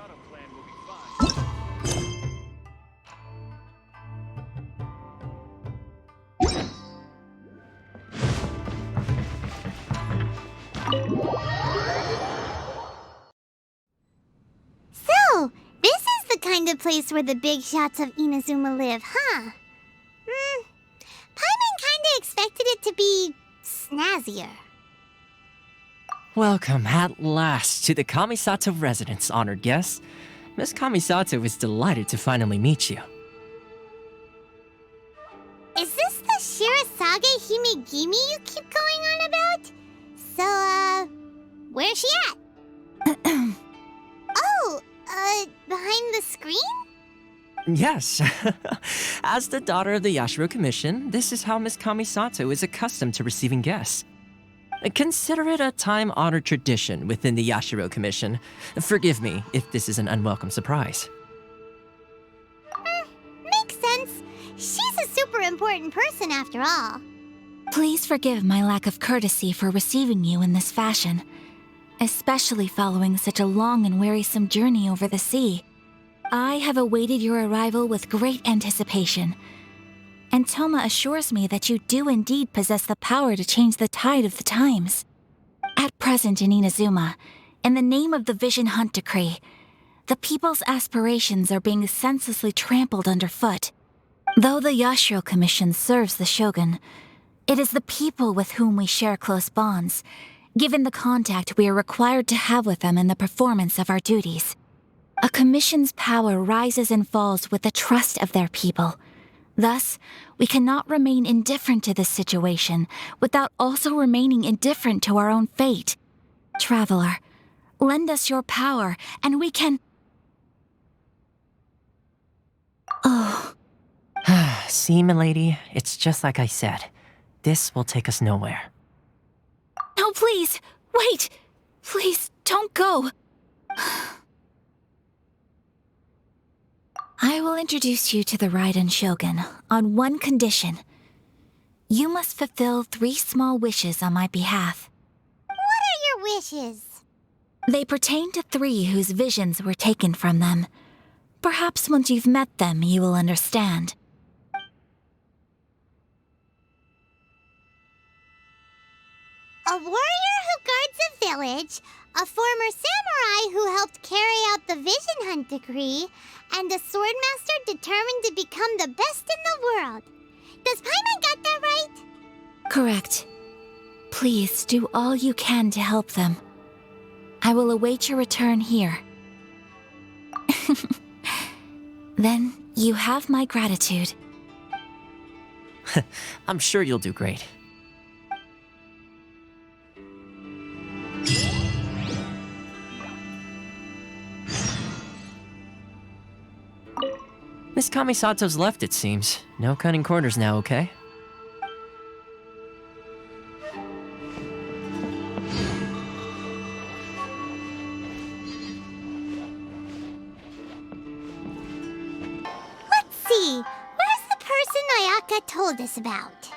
So, this is the kind of place where the big shots of Inazuma live, huh? Paimon kinda expected it to be snazzier. Welcome at last to the Kamisato residence, honored guests. Miss Kamisato is delighted to finally meet you. Is this the Shirasage Himegimi you keep going on about? So, where's she at? Oh, behind the screen? Yes. As the daughter of the Yashiro Commission, this is how Miss Kamisato is accustomed to receiving guests. Consider it a time-honored tradition within the Yashiro Commission. Forgive me if this is an unwelcome surprise. Makes sense. She's a super important person after all. Please forgive my lack of courtesy for receiving you in this fashion, especially following such a long and wearisome journey over the sea. I have awaited your arrival with great anticipation, and Toma assures me that you do indeed possess the power to change the tide of the times. At present in Inazuma, in the name of the Vision Hunt Decree, the people's aspirations are being senselessly trampled underfoot. Though the Yashiro Commission serves the Shogun, it is the people with whom we share close bonds, given the contact we are required to have with them in the performance of our duties. A commission's power rises and falls with the trust of their people. Thus, we cannot remain indifferent to this situation without also remaining indifferent to our own fate. Traveler, lend us your power, and we can... Oh. See, milady, it's just like I said. This will take us nowhere. No, please! Wait! Please, don't go! I will introduce you to the Raiden Shogun on one condition. You must fulfill 3 small wishes on my behalf. What are your wishes? They pertain to 3 whose visions were taken from them. Perhaps once you've met them, you will understand. A warrior who guards a village, a former samurai who helped carry out the Vision Hunt Decree, and a swordmaster determined to become the best in the world. Does Paimon got that right? Correct. Please do all you can to help them. I will await your return here. Then you have my gratitude. I'm sure you'll do great. Miss Kamisato's left, it seems. No cutting corners now, okay? Let's see. Where's the person Ayaka told us about?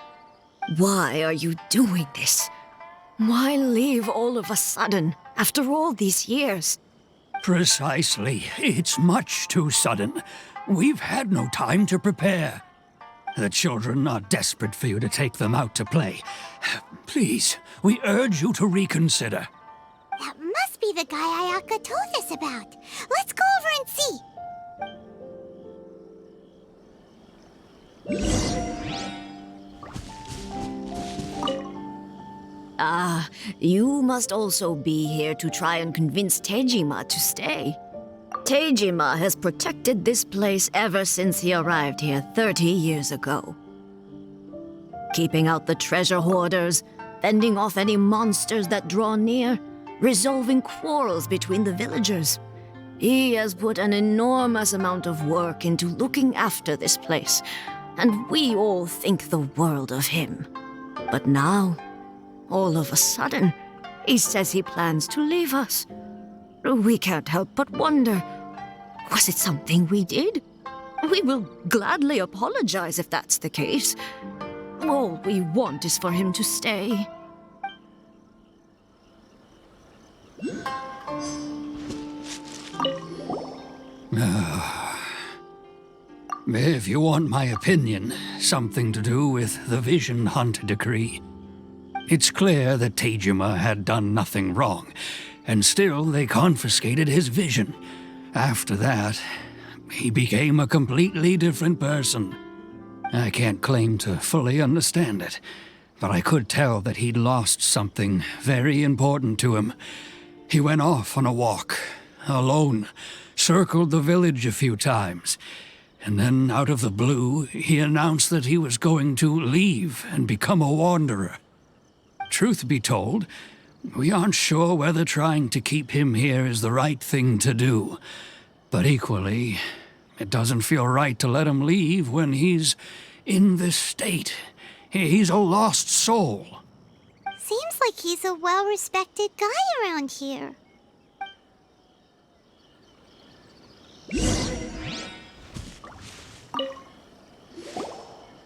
Why are you doing this? Why leave all of a sudden, after all these years? Precisely. It's much too sudden. We've had no time to prepare. The children are desperate for you to take them out to play. Please, we urge you to reconsider. That must be the guy Ayaka told us about. Let's go over and see. You must also be here to try and convince Tejima to stay. Tejima has protected this place ever since he arrived here 30 years ago. Keeping out the treasure hoarders, fending off any monsters that draw near, resolving quarrels between the villagers. He has put an enormous amount of work into looking after this place, and we all think the world of him. But now, all of a sudden, he says he plans to leave us. We can't help but wonder, was it something we did? We will gladly apologize if that's the case. All we want is for him to stay. If you want my opinion, something to do with the Vision Hunt decree. It's clear that Tejima had done nothing wrong, and still they confiscated his vision. After that, he became a completely different person. I can't claim to fully understand it, but I could tell that he'd lost something very important to him. He went off on a walk, alone, circled the village a few times, and then out of the blue, he announced that he was going to leave and become a wanderer. Truth be told, we aren't sure whether trying to keep him here is the right thing to do. But equally, it doesn't feel right to let him leave when he's in this state. He's a lost soul. Seems like he's a well-respected guy around here.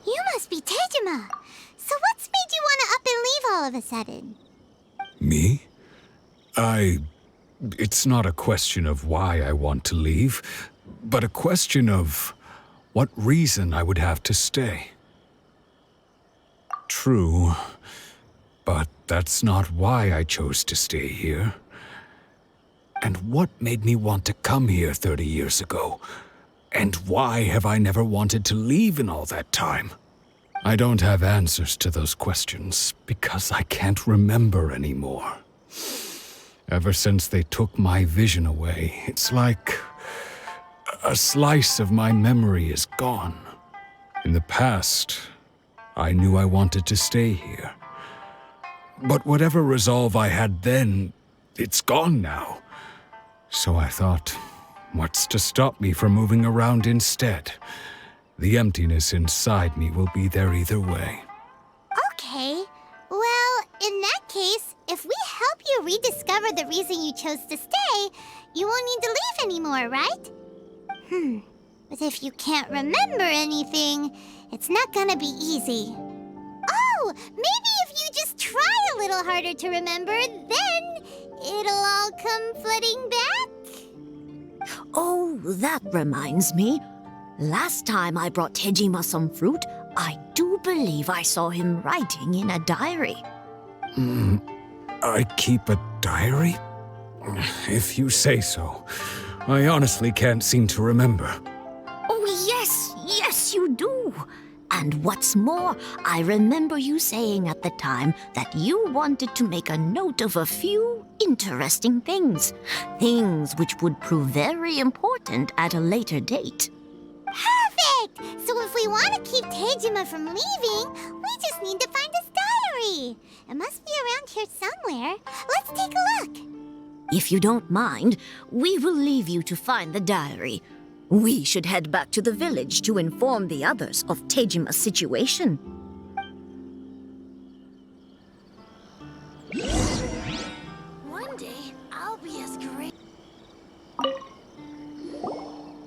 You must be Tejima. So what's made you want to up and leave all of a sudden? Me? It's not a question of why I want to leave, but a question of what reason I would have to stay. True, but that's not why I chose to stay here. And what made me want to come here 30 years ago? And why have I never wanted to leave in all that time? I don't have answers to those questions because I can't remember anymore. Ever since they took my vision away, it's like a slice of my memory is gone. In the past, I knew I wanted to stay here. But whatever resolve I had then, it's gone now. So I thought, what's to stop me from moving around instead? The emptiness inside me will be there either way. Okay. Well, in that case, if we help you rediscover the reason you chose to stay, you won't need to leave anymore, right? But if you can't remember anything, it's not gonna be easy. Oh, maybe if you just try a little harder to remember, then it'll all come flooding back. Oh, that reminds me. Last time I brought Tejima some fruit, I do believe I saw him writing in a diary. I keep a diary? If you say so. I honestly can't seem to remember. Oh, yes, you do. And what's more, I remember you saying at the time that you wanted to make a note of a few interesting things. Things which would prove very important at a later date. Perfect! So if we want to keep Tejima from leaving, we just need to find his diary. It must be around here somewhere. Let's take a look. If you don't mind, we will leave you to find the diary. We should head back to the village to inform the others of Tejima's situation. One day, I'll be as great.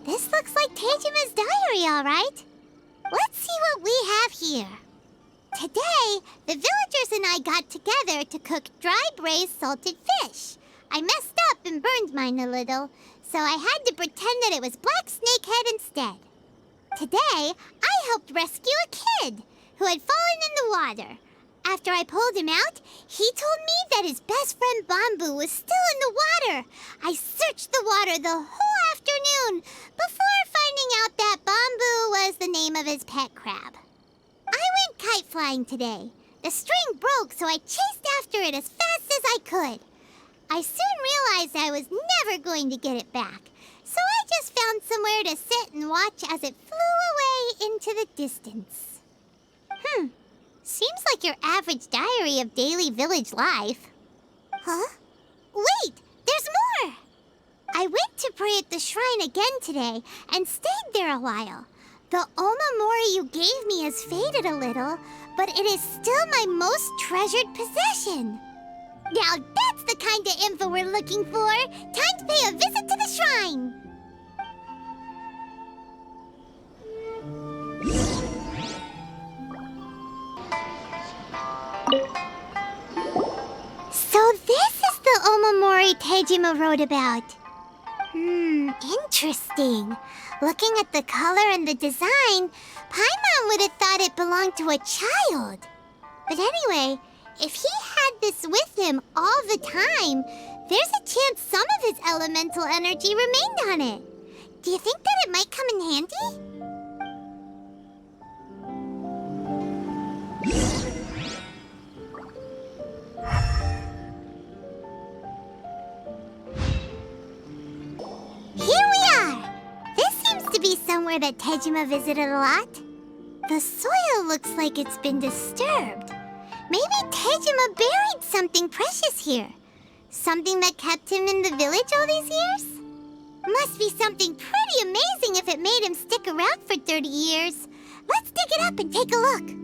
This looks like Tejima's diary, all right. Let's see what we have here. Today, the villagers and I got together to cook dry braised salted fish. I messed up and burned mine a little, so I had to pretend that it was black snakehead instead. Today, I helped rescue a kid who had fallen in the water. After I pulled him out, he told me that his best friend Bamboo was still in the water. I searched the water the whole afternoon before finding out that Bamboo was the name of his pet crab. I went kite flying today. The string broke, so I chased after it as fast as I could. I soon realized I was never going to get it back, so I just found somewhere to sit and watch as it flew away into the distance. Seems like your average diary of daily village life. Huh? Wait, there's more! I went to pray at the shrine again today and stayed there a while. The omamori you gave me has faded a little, but it is still my most treasured possession. Now that's the kind of info we're looking for. Time to pay a visit to the shrine. So this is the omamori Tejima wrote about. Interesting. Looking at the color and the design, Paimon would have thought it belonged to a child. But anyway, if he had this with him all the time, there's a chance some of his elemental energy remained on it. Do you think that it might come in handy? Here we are! This seems to be somewhere that Tejima visited a lot. The soil looks like it's been disturbed. Maybe Tejima buried something precious here. Something that kept him in the village all these years? Must be something pretty amazing if it made him stick around for 30 years. Let's dig it up and take a look.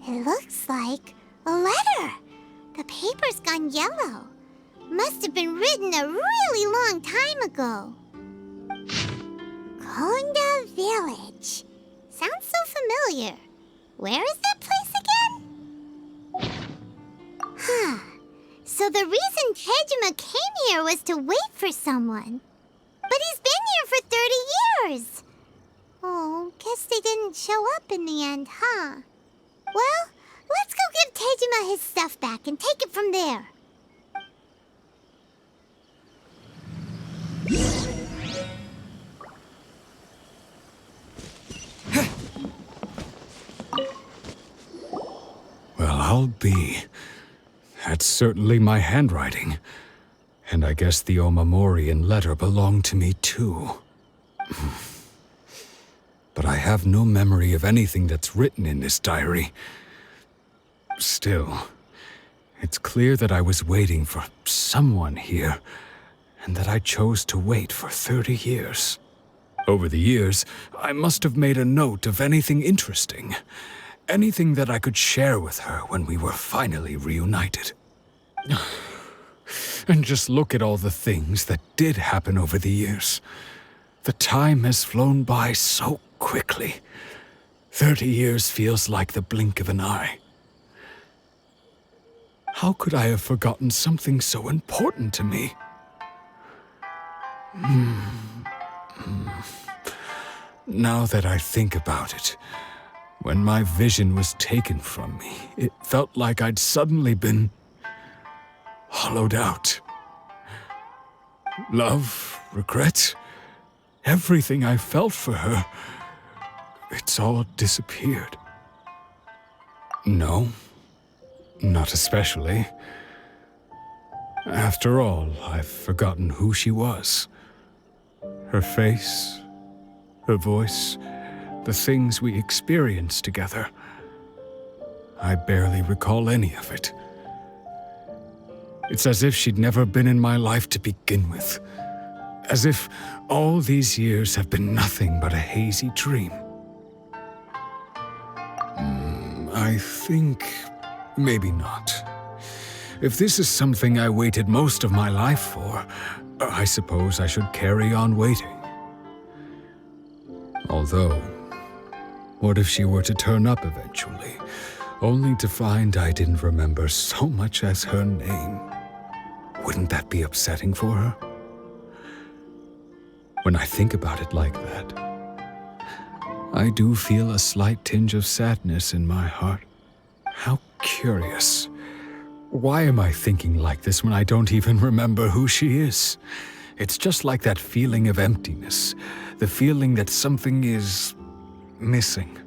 It looks like a letter. The paper's gone yellow. Must have been written a really long time ago. Konda Village. Sounds so familiar. Where is that place again? Huh. So the reason Tejima came here was to wait for someone. But he's been here for 30 years. Oh, guess they didn't show up in the end, huh? Well, let's go give Tejima his stuff back and take it from there. Well, I'll be. That's certainly my handwriting. And I guess the Omamorian letter belonged to me too. But I have no memory of anything that's written in this diary. Still, it's clear that I was waiting for someone here, and that I chose to wait for 30 years. Over the years, I must have made a note of anything interesting. Anything that I could share with her when we were finally reunited. And just look at all the things that did happen over the years. The time has flown by so quickly. 30 years feels like the blink of an eye. How could I have forgotten something so important to me? Now that I think about it, when my vision was taken from me, it felt like I'd suddenly been hollowed out. Love, regret, everything I felt for her, it's all disappeared. No, not especially. After all, I've forgotten who she was. Her face, her voice, the things we experienced together. I barely recall any of it. It's as if she'd never been in my life to begin with. As if all these years have been nothing but a hazy dream. I think maybe not. If this is something I waited most of my life for, I suppose I should carry on waiting. Although, what if she were to turn up eventually, only to find I didn't remember so much as her name? Wouldn't that be upsetting for her? When I think about it like that, I do feel a slight tinge of sadness in my heart. How curious. Why am I thinking like this when I don't even remember who she is? It's just like that feeling of emptiness, the feeling that something is missing.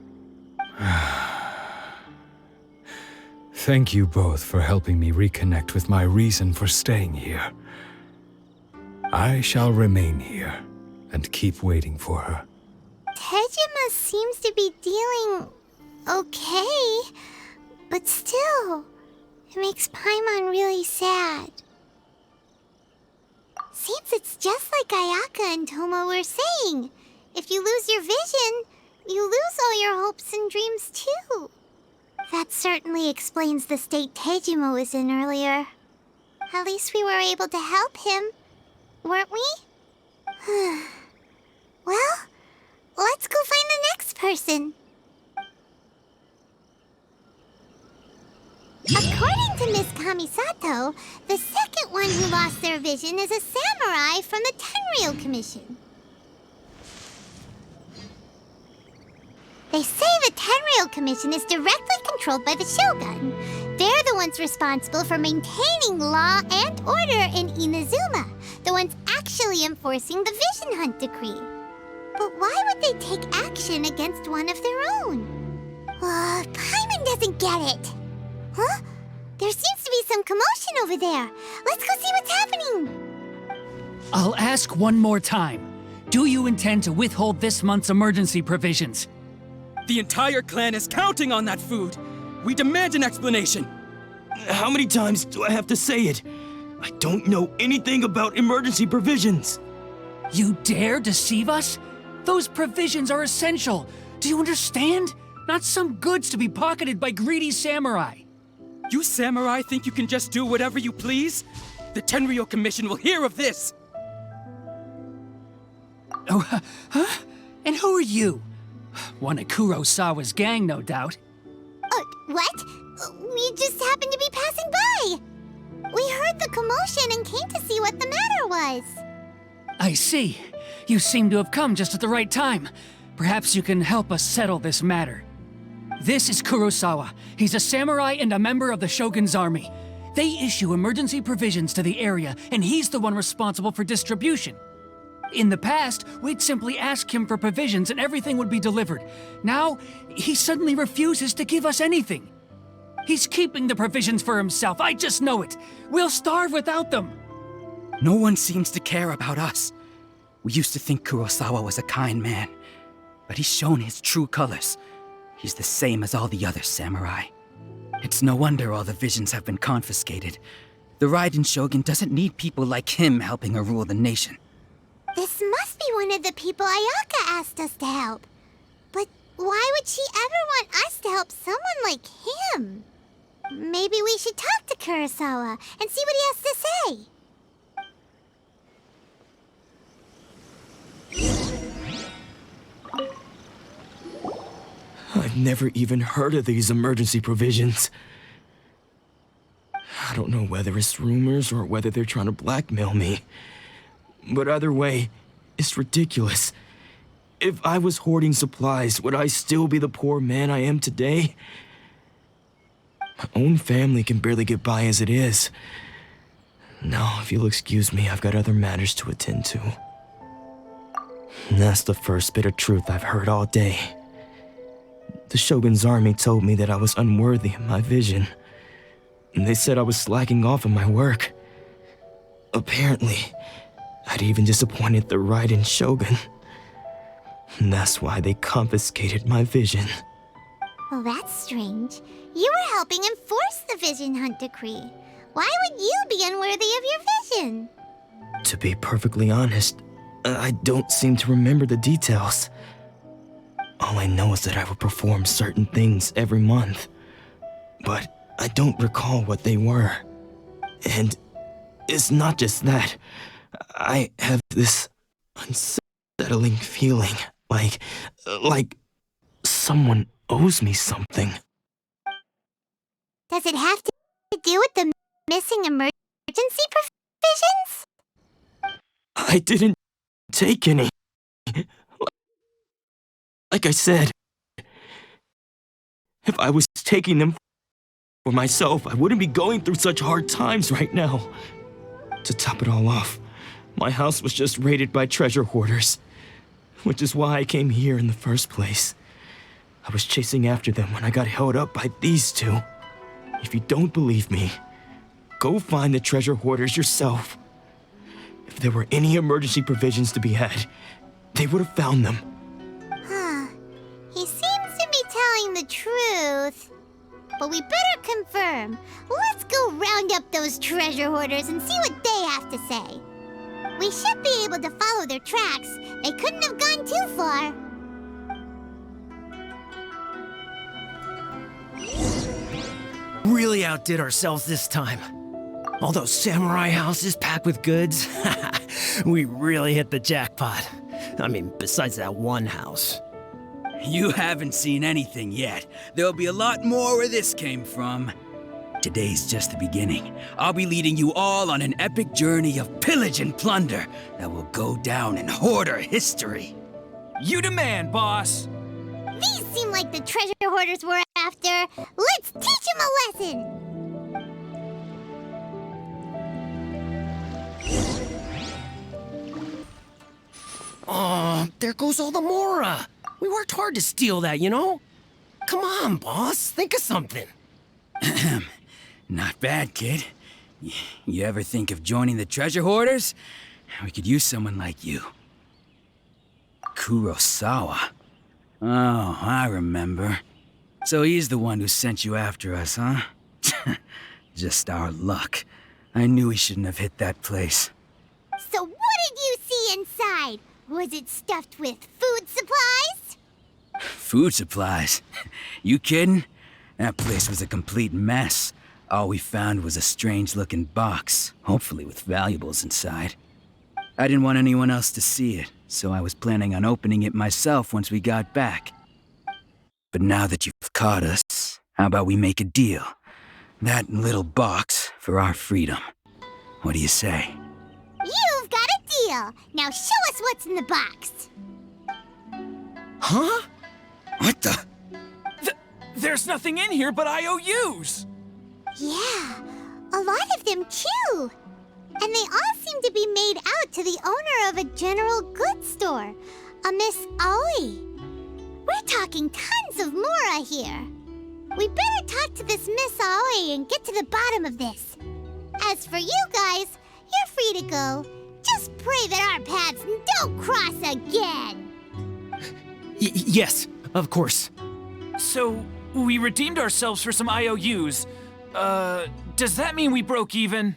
Thank you both for helping me reconnect with my reason for staying here. I shall remain here and keep waiting for her. Tejima seems to be dealing okay, but still, it makes Paimon really sad. Seems it's just like Ayaka and Toma were saying. If you lose your vision, you lose all your hopes and dreams too. That certainly explains the state Tejima was in earlier. At least we were able to help him, weren't we? Well, let's go find the next person. According to to Miss Kamisato, the second one who lost their vision is a samurai from the Tenryou Commission. They say the Tenryou Commission is directly controlled by the Shogun. They're the ones responsible for maintaining law and order in Inazuma, the ones actually enforcing the Vision Hunt decree. But why would they take action against one of their own? Paimon doesn't get it. Huh? There seems to be some commotion over there. Let's go see what's happening. I'll ask one more time. Do you intend to withhold this month's emergency provisions? The entire clan is counting on that food. We demand an explanation. How many times do I have to say it? I don't know anything about emergency provisions. You dare deceive us? Those provisions are essential. Do you understand? Not some goods to be pocketed by greedy samurai. You samurai think you can just do whatever you please? The Tenryou Commission will hear of this. Oh, huh? And who are you? One of Kurosawa's gang, no doubt. What? We just happened to be passing by. We heard the commotion and came to see what the matter was. I see. You seem to have come just at the right time. Perhaps you can help us settle this matter. This is Kurosawa. He's a samurai and a member of the Shogun's army. They issue emergency provisions to the area, and he's the one responsible for distribution. In the past, we'd simply ask him for provisions and everything would be delivered. Now, he suddenly refuses to give us anything. He's keeping the provisions for himself, I just know it. We'll starve without them. No one seems to care about us. We used to think Kurosawa was a kind man, but he's shown his true colors. He's the same as all the other samurai. It's no wonder all the visions have been confiscated. The Raiden Shogun doesn't need people like him helping her rule the nation. This must be one of the people Ayaka asked us to help. But why would she ever want us to help someone like him? Maybe we should talk to Kurosawa and see what he has to say. I've never even heard of these emergency provisions. I don't know whether it's rumors or whether they're trying to blackmail me. But either way, it's ridiculous. If I was hoarding supplies, would I still be the poor man I am today? My own family can barely get by as it is. Now, if you'll excuse me, I've got other matters to attend to. And that's the first bit of truth I've heard all day. The Shogun's army told me that I was unworthy of my vision. And they said I was slacking off in my work. Apparently, I'd even disappointed the Raiden Shogun. And that's why they confiscated my vision. Well, that's strange. You were helping enforce the Vision Hunt decree. Why would you be unworthy of your vision? To be perfectly honest, I don't seem to remember the details. All I know is that I would perform certain things every month. But I don't recall what they were. And it's not just that. I have this unsettling feeling, like someone owes me something. Does it have to do with the missing emergency provisions? I didn't take any. Like I said, if I was taking them for myself, I wouldn't be going through such hard times right now. To top it all off, my house was just raided by treasure hoarders, which is why I came here in the first place. I was chasing after them when I got held up by these two. If you don't believe me, go find the treasure hoarders yourself. If there were any emergency provisions to be had, they would have found them. Huh. He seems to be telling the truth. But we better confirm. Let's go round up those treasure hoarders and see what they have to say. We should be able to follow their tracks. They couldn't have gone too far. Really outdid ourselves this time. All those samurai houses packed with goods. We really hit the jackpot. I mean, besides that one house. You haven't seen anything yet. There'll be a lot more where this came from. Today's just the beginning. I'll be leading you all on an epic journey of pillage and plunder that will go down in hoarder history. You demand, boss! These seem like the treasure hoarders we're after. Let's teach them a lesson! Oh, there goes all the Mora. We worked hard to steal that, you know? Come on, boss. Think of something. Not bad, kid. You ever think of joining the treasure hoarders? We could use someone like you. Kurosawa. Oh, I remember. So he's the one who sent you after us, huh? Just our luck. I knew he shouldn't have hit that place. So what did you see inside? Was it stuffed with food supplies? Food supplies? You kidding? That place was a complete mess. All we found was a strange-looking box, hopefully with valuables inside. I didn't want anyone else to see it, so I was planning on opening it myself once we got back. But now that you've caught us, how about we make a deal? That little box for our freedom. What do you say? You've got a deal. Now show us what's in the box. Huh? What the? There's nothing in here but IOUs! Yeah, a lot of them too. And they all seem to be made out to the owner of a general goods store, a Miss Aoi. We're talking tons of Mora here. We better talk to this Miss Aoi and get to the bottom of this. As for you guys, you're free to go. Just pray that our paths don't cross again. Yes, of course. So, we redeemed ourselves for some IOUs. Does that mean we broke even?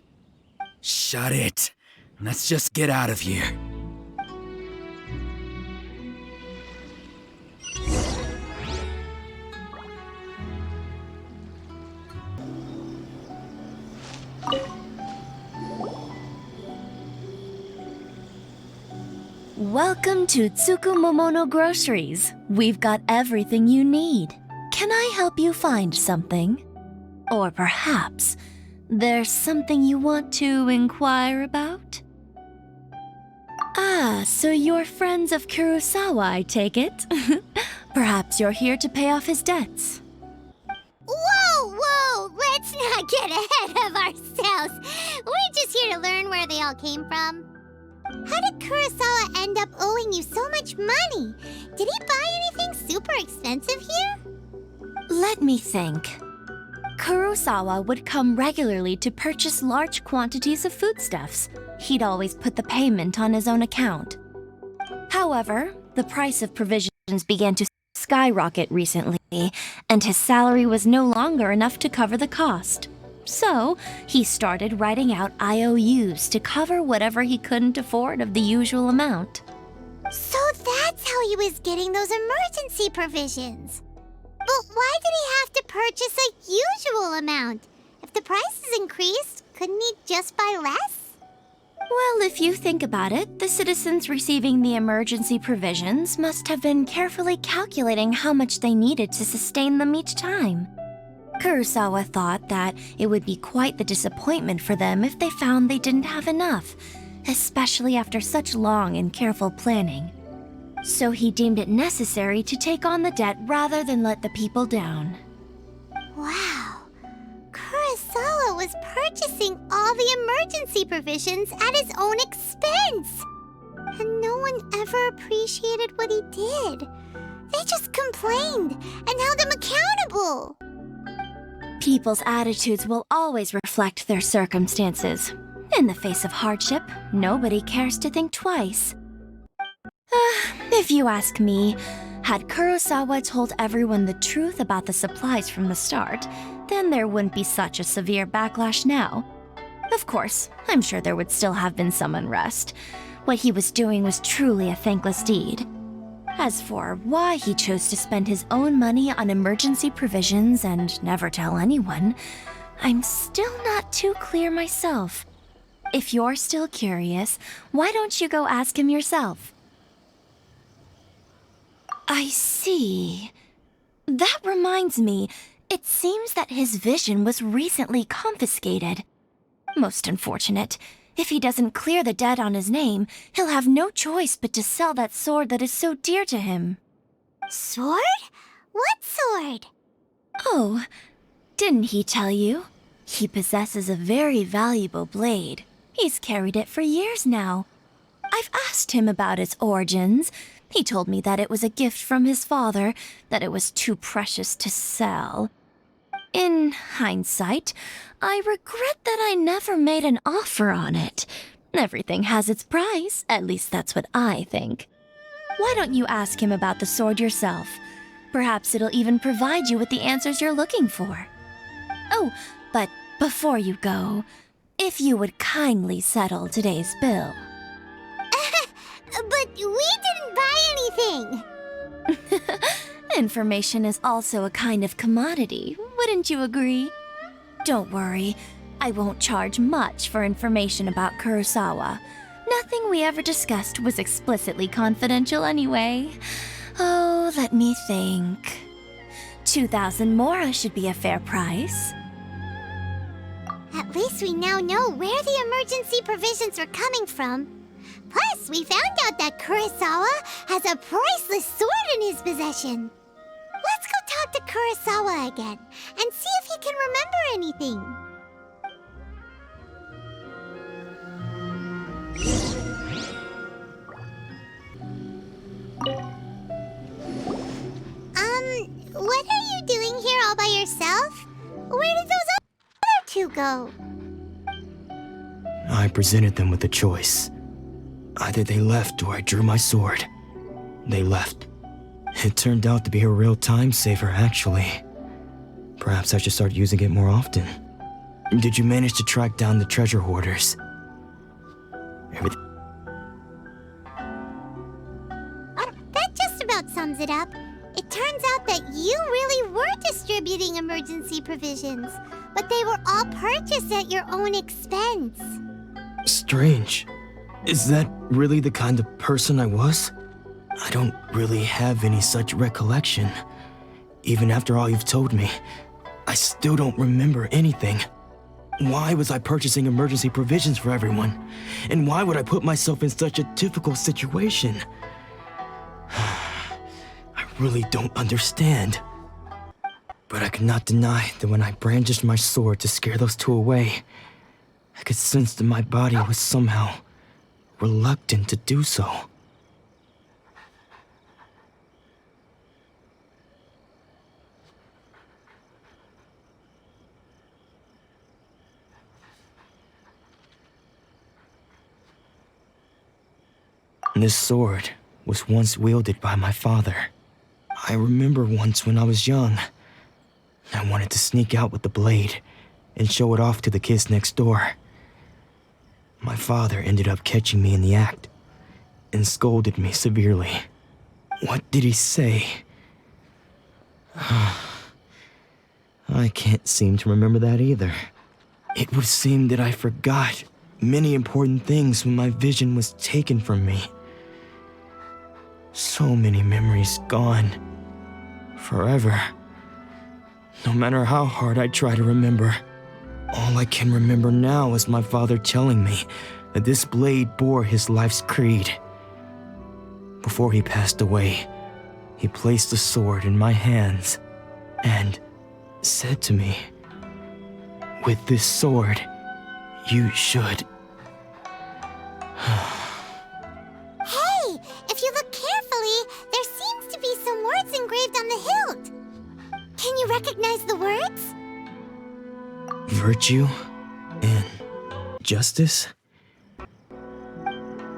Shut it. Let's just get out of here. Welcome to Tsukumomono Groceries. We've got everything you need. Can I help you find something? Or perhaps there's something you want to inquire about? Ah, so you're friends of Kurosawa, I take it? Perhaps you're here to pay off his debts. Whoa! Let's not get ahead of ourselves. We're just here to learn where they all came from. How did Kurosawa end up owing you so much money? Did he buy anything super expensive here? Let me think. Kurosawa would come regularly to purchase large quantities of foodstuffs. He'd always put the payment on his own account. However, the price of provisions began to skyrocket recently, and his salary was no longer enough to cover the cost. So, he started writing out IOUs to cover whatever he couldn't afford of the usual amount. So that's how he was getting those emergency provisions. But why did he have to purchase a usual amount? If the prices increased, couldn't he just buy less? Well, if you think about it, the citizens receiving the emergency provisions must have been carefully calculating how much they needed to sustain them each time. Kurosawa thought that it would be quite the disappointment for them if they found they didn't have enough, especially after such long and careful planning. So he deemed it necessary to take on the debt rather than let the people down. Wow. Kurosawa was purchasing all the emergency provisions at his own expense. And no one ever appreciated what he did. They just complained and held him accountable. People's attitudes will always reflect their circumstances. In the face of hardship, nobody cares to think twice. If you ask me, had Kurosawa told everyone the truth about the supplies from the start, then there wouldn't be such a severe backlash now. Of course, I'm sure there would still have been some unrest. What he was doing was truly a thankless deed. As for why he chose to spend his own money on emergency provisions and never tell anyone, I'm still not too clear myself. If you're still curious, why don't you go ask him yourself? I see. That reminds me, It seems that his vision was recently confiscated. Most unfortunate. If he doesn't clear the debt on his name, he'll have no choice but to sell that sword that is so dear to him. Sword? What sword? Oh, didn't he tell you? He possesses a very valuable blade. He's carried it for years now. I've asked him about its origins. He told me that it was a gift from his father, that it was too precious to sell. In hindsight, I regret that I never made an offer on it. Everything has its price, at least that's what I think. Why don't you ask him about the sword yourself? Perhaps it'll even provide you with the answers you're looking for. Oh, but before you go, if you would kindly settle today's bill. But we didn't buy anything! Information is also a kind of commodity, wouldn't you agree? Don't worry, I won't charge much for information about Kurosawa. Nothing we ever discussed was explicitly confidential anyway. Oh, let me think. 2,000 mora should be a fair price. At least we now know where the emergency provisions were coming from. Plus, we found out that Kurosawa has a priceless sword in his possession. Let's go talk to Kurosawa again and see if he can remember anything. What are you doing here all by yourself? Where did those other two go? I presented them with a choice. Either they left or I drew my sword. They left. It turned out to be a real time saver, actually. Perhaps I should start using it more often. Did you manage to track down the treasure hoarders? That just about sums it up. It turns out that you really were distributing emergency provisions, but they were all purchased at your own expense. Strange. Is that really the kind of person I was? I don't really have any such recollection. Even after all you've told me, I still don't remember anything. Why was I purchasing emergency provisions for everyone? And why would I put myself in such a difficult situation? I really don't understand. But I cannot deny that when I brandished my sword to scare those two away, I could sense that my body was somehow reluctant to do so. This sword was once wielded by my father. I remember once when I was young, I wanted to sneak out with the blade and show it off to the kids next door. My father ended up catching me in the act and scolded me severely. What did he say? I can't seem to remember that either. It would seem that I forgot many important things when my vision was taken from me. So many memories gone. Forever. No matter how hard I try to remember, all I can remember now is my father telling me that this blade bore his life's creed. Before he passed away, he placed the sword in my hands and said to me, "With this sword, you should..." Hey, if you look carefully, there seems to be some words engraved on the hilt. Can you recognize the words? Virtue and justice?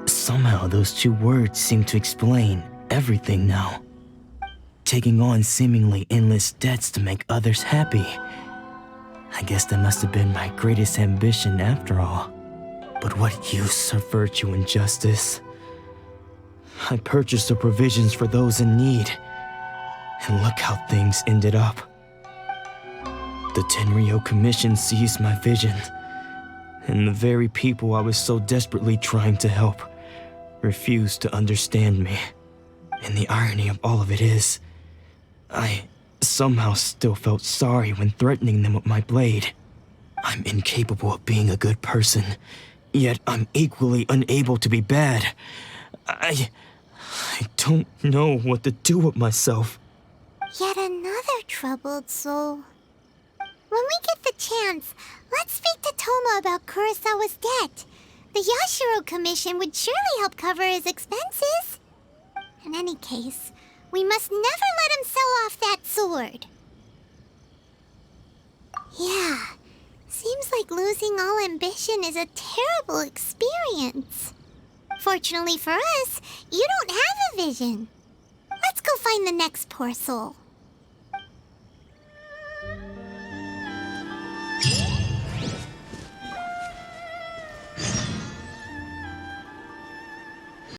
Somehow those two words seem to explain everything now. Taking on seemingly endless debts to make others happy. I guess that must have been my greatest ambition after all. But what use of virtue and justice? I purchased the provisions for those in need, and look how things ended up. The Tenryo Commission seized my vision, and the very people I was so desperately trying to help refused to understand me. And the irony of all of it is, I somehow still felt sorry when threatening them with my blade. I'm incapable of being a good person, yet I'm equally unable to be bad. I don't know what to do with myself. Yet another troubled soul. When we get the chance, let's speak to Toma about Kurosawa's debt. The Yashiro Commission would surely help cover his expenses. In any case, we must never let him sell off that sword. Yeah, seems like losing all ambition is a terrible experience. Fortunately for us, you don't have a vision. Let's go find the next poor soul.